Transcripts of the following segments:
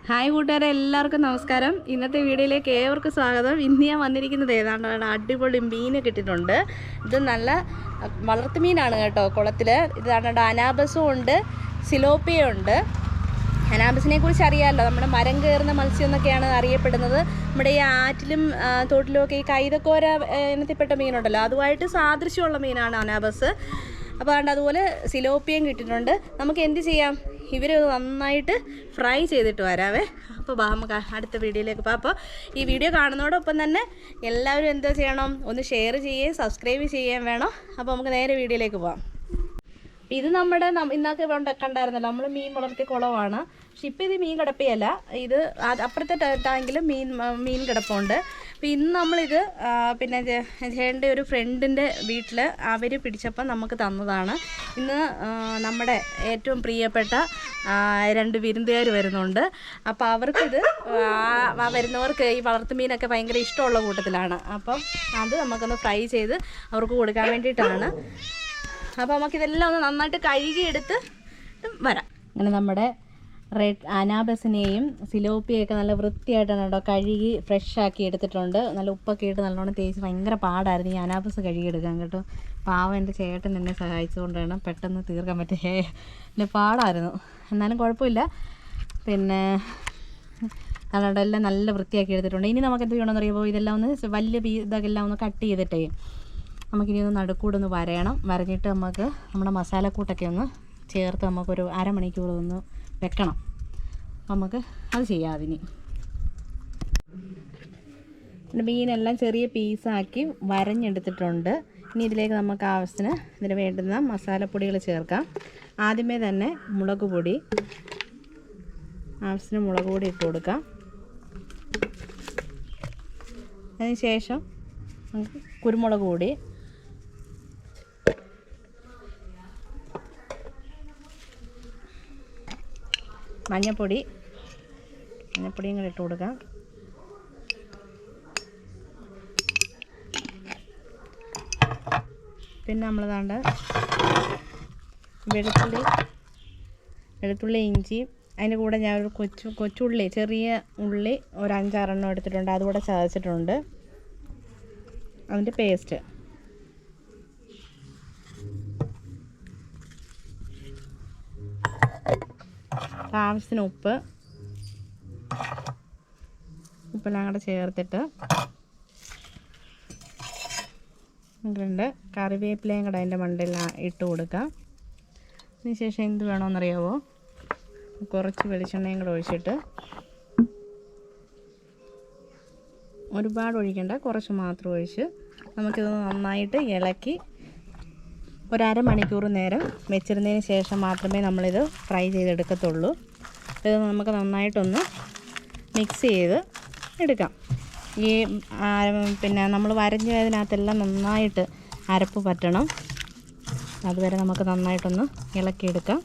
Hi കൂട്ടുകാരെ, എല്ലാവർക്കും നമസ്കാരം. ഇന്നത്തെ വീഡിയോയിലേക്ക് ഏവർക്കും സ്വാഗതം. ഇന്ന് ഞാൻ വന്നിരിക്കുന്നത് ഏതാണ്ടാണ് അടിപൊളി മീൻ കിട്ടിയിട്ടുണ്ട്. ഇത് നല്ല വളർത്തു മീനാണ് കേട്ടോ. കുളത്തിൽ ഇതാണ്ട് അനാബസും ഉണ്ട്, സിലോപ്പിയും ഉണ്ട്. അനാബസിനെ കുറിച്ച് അറിയാമല്ലോ, നമ്മുടെ മരം കയറുന്ന മത്സ്യം എന്നൊക്കെയാണ് അറിയപ്പെടുന്നത്. നമ്മുടെ ഈ ആറ്റിലും തോട്ടിലും ഒക്കെ ഈ കൈതക്കോര ഇനത്തിൽപ്പെട്ട മീനുണ്ടല്ലോ, അതുമായിട്ട് സാദൃശ്യമുള്ള മീനാണ് അനാബസ്. അപ്പോൾ അതുകൊണ്ട് അതുപോലെ സിലോപ്പിയും കിട്ടിയിട്ടുണ്ട്. നമുക്ക് എന്ത് ചെയ്യാം, ഇവർ നന്നായിട്ട് ഫ്രൈ ചെയ്തിട്ട് വരാവേ. അപ്പോൾ നമുക്ക് അടുത്ത വീഡിയോയിലേക്ക് പോകാം. അപ്പോൾ ഈ വീഡിയോ കാണുന്നതോടൊപ്പം തന്നെ എല്ലാവരും എന്താ ചെയ്യണം, ഒന്ന് ഷെയർ ചെയ്യുകയും സബ്സ്ക്രൈബ് ചെയ്യുകയും വേണം. അപ്പോൾ നമുക്ക് നേരെ വീഡിയോയിലേക്ക് പോകാം. ഇത് നമ്മുടെ ഇന്നൊക്കെ കണ്ടായിരുന്നല്ലോ, നമ്മൾ മീൻ വളർത്തിയ കുളമാണ്. പക്ഷെ ഇപ്പോൾ ഇത് മീൻ കിടപ്പിയല്ല, ഇത് അപ്പുറത്തെ ടാങ്കിലും മീൻ കിടപ്പുണ്ട്. അപ്പോൾ ഇന്ന് നമ്മളിത് പിന്നെ ചേട്ടൻ്റെ ഒരു ഫ്രണ്ടിൻ്റെ വീട്ടിൽ അവർ പിടിച്ചപ്പോൾ നമുക്ക് തന്നതാണ്. ഇന്ന് നമ്മുടെ ഏറ്റവും പ്രിയപ്പെട്ട 2 വിരുന്നുകാർ വരുന്നുണ്ട്. അപ്പോൾ അവർക്കിത് വരുന്നവർക്ക് ഈ വളർത്തുമീനൊക്കെ ഭയങ്കര ഇഷ്ടമുള്ള കൂട്ടത്തിലാണ്. അപ്പം അത് നമുക്കൊന്ന് ഫ്രൈ ചെയ്ത് അവർക്ക് കൊടുക്കാൻ വേണ്ടിയിട്ടാണ്. അപ്പോൾ നമുക്കിതെല്ലാം ഒന്ന് നന്നായിട്ട് കഴുകിയെടുത്ത് വരാം. അങ്ങനെ നമ്മുടെ റെഡ് അനാബസിനെയും സിലോപ്പിയൊക്കെ നല്ല വൃത്തിയായിട്ടാണ് കേട്ടോ കഴുകി ഫ്രഷാക്കി എടുത്തിട്ടുണ്ട്. നല്ല ഉപ്പൊക്കെ ഇട്ട് നല്ലോണം തേച്ച്. ഭയങ്കര പാടായിരുന്നു ഈ അനാബസ് കഴുകിയെടുക്കാൻ കേട്ടോ. പാവം എൻ്റെ ചേട്ടൻ എന്നെ സഹായിച്ചുകൊണ്ടാണ് പെട്ടെന്ന് തീർക്കാൻ പറ്റിയ. എൻ്റെ പാടായിരുന്നു, എന്നാലും കുഴപ്പമില്ല. പിന്നെ അതുകൊണ്ട് എല്ലാം നല്ല വൃത്തിയാക്കി എടുത്തിട്ടുണ്ട്. ഇനി നമുക്ക് എന്ത് ചെയ്യണമെന്ന് അറിയുമ്പോൾ ഇതെല്ലാം ഒന്ന് വലിയ ഇതൊക്കെ എല്ലാം ഒന്ന് കട്ട് ചെയ്തിട്ടേ നമുക്കിനി ഒന്ന് നടുക്കൂടെ ഒന്ന് വരയണം. വരഞ്ഞിട്ട് നമുക്ക് നമ്മുടെ മസാലക്കൂട്ടൊക്കെ ഒന്ന് ചേർത്ത് നമുക്കൊരു അരമണിക്കൂർ ഒന്ന് വെക്കണം. നമുക്ക് അത് ചെയ്യാം. അതിന് മീനെല്ലാം ചെറിയ പീസാക്കി വരഞ്ഞെടുത്തിട്ടുണ്ട്. ഇനി ഇതിലേക്ക് നമുക്ക് ആവശ്യത്തിന് ഇതിന് വേണ്ടുന്ന മസാലപ്പൊടികൾ ചേർക്കാം. ആദ്യമേ തന്നെ മുളക് പൊടി, ആവശ്യത്തിന് മുളക് പൊടി ഇട്ട് കൊടുക്കാം. അതിന് ശേഷം നമുക്ക് കുരുമുളക് പൊടി, മഞ്ഞപ്പൊടിയും കൂടെ ഇട്ട് കൊടുക്കാം. പിന്നെ നമ്മൾ ദാണ്ട് വെളുത്തുള്ളി ഇഞ്ചി, അതിൻ്റെ കൂടെ ഞാൻ ഒരു കൊച്ചുള്ളി, ചെറിയ ഉള്ളി ഒരു 5-6 എണ്ണം എടുത്തിട്ടുണ്ട്. അതുകൂടെ ചതച്ചിട്ടുണ്ട്. അതിൻ്റെ പേസ്റ്റ്, ആവശ്യത്തിന് ഉപ്പെല്ലാം കൂടെ ചേർത്തിട്ട് കറിവേപ്പിലയും കൂടെ അതിൻ്റെ മണ്ടയിൽ ഇട്ട് കൊടുക്കാം. അതിനുശേഷം എന്ത് വേണമെന്നറിയാമോ, കുറച്ച് വെളിച്ചെണ്ണയും കൂടെ ഒഴിച്ചിട്ട്, ഒരുപാട് ഒഴിക്കണ്ട, കുറച്ച് മാത്രം ഒഴിച്ച് നമുക്കിത് നന്നായിട്ട് ഇളക്കി ഒരു അരമണിക്കൂർ നേരം വെച്ചിരുന്നതിന് ശേഷം മാത്രമേ നമ്മളിത് ഫ്രൈ ചെയ്തെടുക്കത്തുള്ളൂ. ഇത് നമുക്ക് നന്നായിട്ടൊന്ന് മിക്സ് ചെയ്ത് എടുക്കാം. ഈ പിന്നെ നമ്മൾ വരഞ്ഞതിനകത്തെല്ലാം നന്നായിട്ട് അരപ്പ് പറ്റണം. അതുവരെ നമുക്ക് നന്നായിട്ടൊന്ന് ഇളക്കിയെടുക്കാം.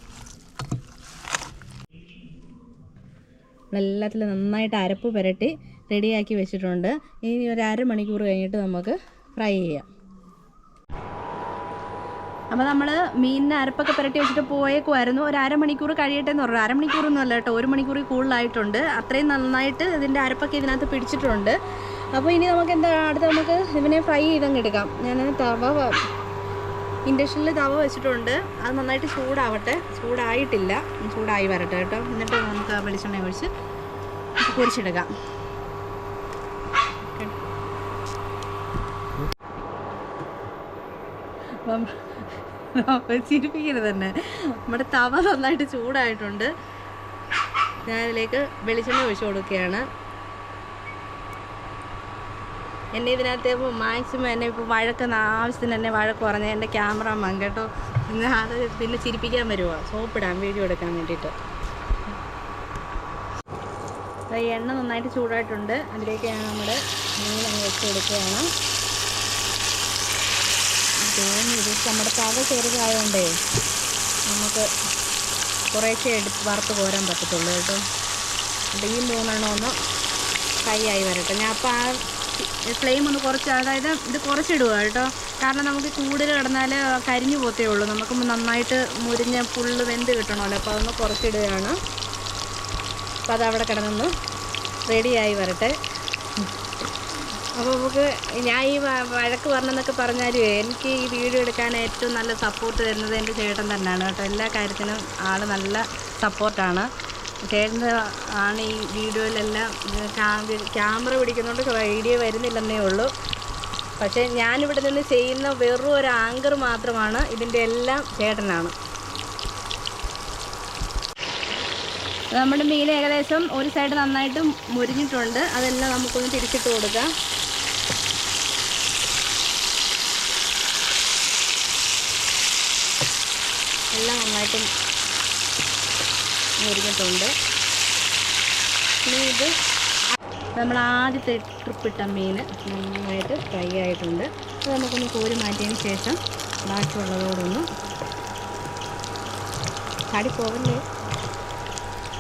എല്ലാത്തിലും നന്നായിട്ട് അരപ്പ് പുരട്ടി റെഡിയാക്കി വെച്ചിട്ടുണ്ട്. ഇനി ഒരു അരമണിക്കൂർ കഴിഞ്ഞിട്ട് നമുക്ക് ഫ്രൈ ചെയ്യാം. അപ്പോൾ നമ്മൾ മീനിന് അരപ്പൊക്കെ പുരട്ടി വെച്ചിട്ട് പോയേക്കുമായിരുന്നു. ഒരു അരമണിക്കൂർ കഴിയട്ടെ എന്ന് പറഞ്ഞു. അരമണിക്കൂറൊന്നും അല്ല കേട്ടോ, 1 മണിക്കൂറിൽ കൂടുതലായിട്ടുണ്ട്. അത്രയും നന്നായിട്ട് ഇതിൻ്റെ അരപ്പൊക്കെ ഇതിനകത്ത് പിടിച്ചിട്ടുണ്ട്. അപ്പോൾ ഇനി നമുക്ക് അടുത്ത് നമുക്ക് ഇതിനെ ഫ്രൈ ചെയ്തങ്ങ് എടുക്കാം. ഞാൻ ഇൻഡക്ഷനിൽ തവ വെച്ചിട്ടുണ്ട്. അത് നന്നായിട്ട് ചൂടാവട്ടെ. ചൂടായിട്ടില്ല, ചൂടായി വരട്ടെ കേട്ടോ. എന്നിട്ട് നമുക്ക് വെളിച്ചെണ്ണ ഒഴിച്ച് പൊരിച്ചെടുക്കാം. അപ്പം ചിരിപ്പിക്കരുത് തന്നെ, നമ്മുടെ തവ നന്നായിട്ട് ചൂടായിട്ടുണ്ട്. ഞാനിതിലേക്ക് വെളിച്ചെണ്ണ ഒഴിച്ച് കൊടുക്കുകയാണ്. എന്നെ ഇതിനകത്ത് മാക്സിമം എന്നെ ഇപ്പോൾ ആവശ്യത്തിന് തന്നെ വഴക്ക് പറഞ്ഞ എൻ്റെ ക്യാമറമാൻ കേട്ടോ. അത് പിന്നെ ചിരിപ്പിക്കാൻ വരുമോ, സോപ്പിടാൻ വീഡിയോ എടുക്കാൻ വേണ്ടിയിട്ട്. എണ്ണ നന്നായിട്ട് ചൂടായിട്ടുണ്ട്. അതിലേക്ക് ഞാൻ നമ്മുടെ മീൻ അങ്ങ് വെച്ച് കൊടുക്കുകയാണ്. ഇത് നമ്മുടെ തവ ചെറുതായതുകൊണ്ടേ നമുക്ക് കുറേശ്ശെ വറുത്ത് കോരാൻ പറ്റത്തുള്ളൂ കേട്ടോ. അപ്പോൾ ഈ 3 എണ്ണം ഒന്ന് ഫ്രൈ ആയി വരട്ടെ. ഞാൻ അപ്പോൾ ഫ്ലെയിം ഒന്ന് കുറച്ച്, അതായത് ഇത് കുറച്ചിടുക കേട്ടോ. കാരണം നമുക്ക് കൂടുതൽ കിടന്നാൽ കരിഞ്ഞു പോത്തേ ഉള്ളൂ. നമുക്ക് നന്നായിട്ട് മുരിഞ്ഞ് ഫുള്ള് വെന്ത് കിട്ടണമല്ലോ. അപ്പോൾ അതൊന്ന് കുറച്ചിടുകയാണ്. അപ്പോൾ അതവിടെ കിടന്നൊന്ന് റെഡിയായി വരട്ടെ. അപ്പോൾ നമുക്ക് ഞാൻ ഈ വഴക്ക് പറഞ്ഞെന്നൊക്കെ പറഞ്ഞാലും എനിക്ക് ഈ വീഡിയോ എടുക്കാൻ ഏറ്റവും നല്ല സപ്പോർട്ട് തരുന്നത് എൻ്റെ ചേട്ടൻ തന്നെയാണ് കേട്ടോ. എല്ലാ കാര്യത്തിനും ആൾ നല്ല സപ്പോർട്ടാണ്. ചേട്ടൻ ആണ് ഈ വീഡിയോയിലെല്ലാം ക്യാമറ പിടിക്കുന്നതുകൊണ്ട് വീഡിയോ വരുന്നില്ലെന്നേ ഉള്ളൂ. പക്ഷേ ഞാനിവിടെ നിന്ന് ചെയ്യുന്ന വെറും ഒരു ആങ്കർ മാത്രമാണ്. ഇതിൻ്റെ എല്ലാം ചേട്ടനാണ്. നമ്മുടെ മീൻ ഏകദേശം ഒരു സൈഡ് നന്നായിട്ട് മുരിഞ്ഞിട്ടുണ്ട്. അതെല്ലാം നമുക്കൊന്ന് തിരിച്ചിട്ട് കൊടുക്കാം. എല്ലാം നന്നായിട്ട് മുരിഞ്ഞിട്ടുണ്ട്. ഇനി ഇത് നമ്മൾ ആദ്യത്തെ ട്രിപ്പിട്ട മീൻ നന്നായിട്ട് ഫ്രൈ ആയിട്ടുണ്ട്. അത് നമുക്കൊന്ന് കോരി മാറ്റിയതിന് ശേഷം ബാക്കിയുള്ളതോടൊന്ന് ചാടി പോകല്ലേ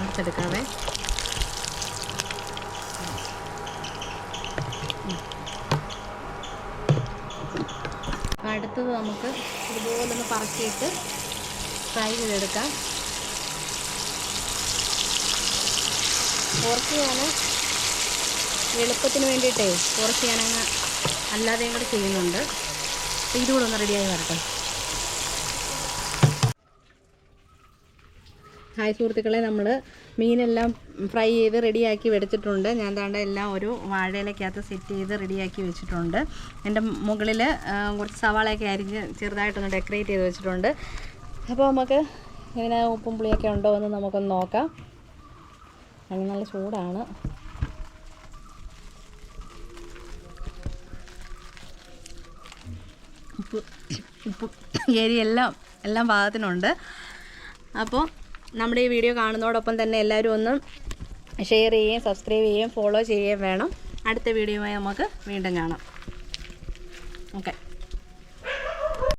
അടച്ചെടുക്കാവേ. അടുത്തത് നമുക്ക് ഇതുപോലെ ഒന്ന് പറക്കിയിട്ട് ഫ്രൈ ചെയ്തെടുക്കാം. കുറച്ച് ഞാൻ എളുപ്പത്തിന് വേണ്ടിയിട്ടേ കുറച്ച് ഞാനങ്ങ് അല്ലാതെയും കൂടെ ചെയ്യുന്നുണ്ട്. അപ്പോൾ ഇതുകൂടെ ഒന്ന് റെഡിയായി വരട്ടെ. ഹായ് സുഹൃത്തുക്കളെ, നമ്മൾ മീനെല്ലാം ഫ്രൈ ചെയ്ത് റെഡിയാക്കി വെച്ചിട്ടുണ്ട്. ഞാൻ താണ്ട എല്ലാം ഒരു വാഴയിലേക്കകത്ത് സെറ്റ് ചെയ്ത് റെഡിയാക്കി വെച്ചിട്ടുണ്ട്. എൻ്റെ മുകളിൽ കുറച്ച് സവാളയൊക്കെ അരിഞ്ഞ് ചെറുതായിട്ടൊന്ന് ഡെക്കറേറ്റ് ചെയ്ത് വെച്ചിട്ടുണ്ട്. അപ്പോൾ നമുക്ക് ഇങ്ങനെ ഉപ്പും പുളിയൊക്കെ ഉണ്ടോ എന്ന് നമുക്കൊന്ന് നോക്കാം. അങ്ങനെ നല്ല ചൂടാണ്. ഉപ്പ് എരി എല്ലാം പാകത്തിനുണ്ട്. അപ്പോൾ നമ്മുടെ ഈ വീഡിയോ കാണുന്നതോടൊപ്പം തന്നെ എല്ലാവരും ഒന്ന് ഷെയർ ചെയ്യുകയും സബ്സ്ക്രൈബ് ചെയ്യുകയും ഫോളോ ചെയ്യുകയും വേണം. അടുത്ത വീഡിയോയുമായി നമുക്ക് വീണ്ടും കാണാം. ഓക്കെ.